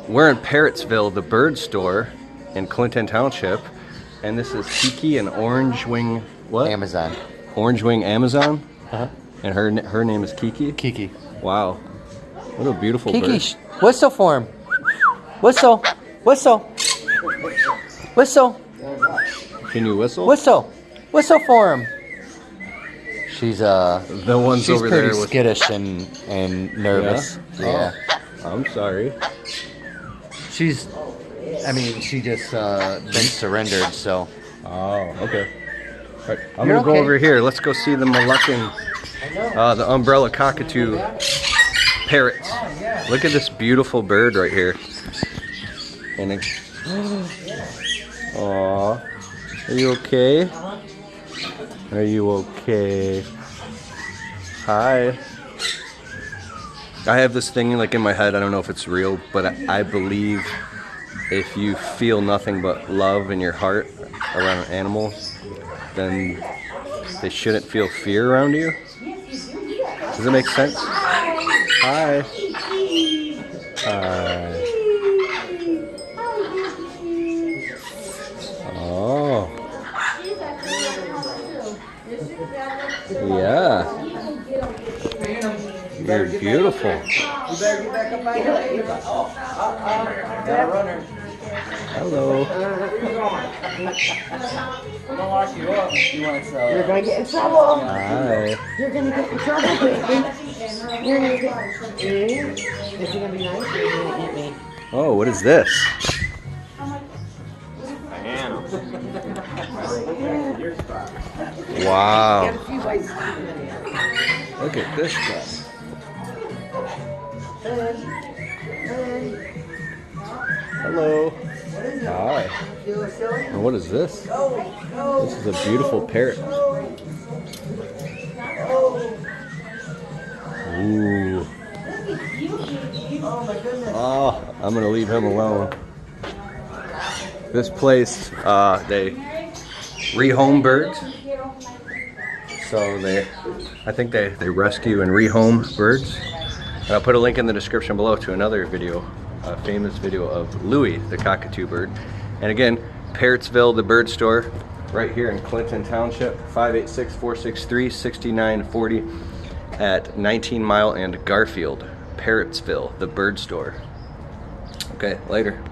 We're in Parrotsville, the bird store in Clinton Township, and this is Kiki and Orange Wing, what? Amazon. Orange Wing Amazon? Uh-huh. And her name is Kiki? Kiki. Wow. What a beautiful Kiki, bird. whistle for him. Whistle. Whistle. Whistle. Can you whistle? Whistle. Whistle for him. She's the ones she's over pretty there with skittish and nervous. Yeah. Yeah. Oh, I'm sorry. She just been surrendered, so. Oh, okay. All right, I'm You're gonna go okay. over here. Let's go see the Moluccan, the umbrella cockatoo parrots. Look at this beautiful bird right here. And it, aw, are you okay? Are you okay? Hi. I have this thing like in my head. I don't know if it's real, but I believe if you feel nothing but love in your heart around an animal, then they shouldn't feel fear around you. Does it make sense? Hi. Hi. Oh. Yeah. You're beautiful. You better get back up by here. Got a runner. Hello. I'm gonna lock you up. You're gonna get in trouble. Hi. You're gonna get in trouble, baby. You're gonna get. Is he gonna be nice or are you gonna eat me? Oh, what is this? Wow. Look at this guy. Hello. Hi. And what is this? This is a beautiful parrot. Ooh. Oh, I'm gonna leave him alone. This place, they rehome birds. So I think they rescue and rehome birds. And I'll put a link in the description below to another video, a famous video of Louie, the cockatoo bird. And again, Parrotsville, the bird store, right here in Clinton Township, 586-463-6940 at 19 Mile and Garfield. Parrotsville, the bird store. Okay, later.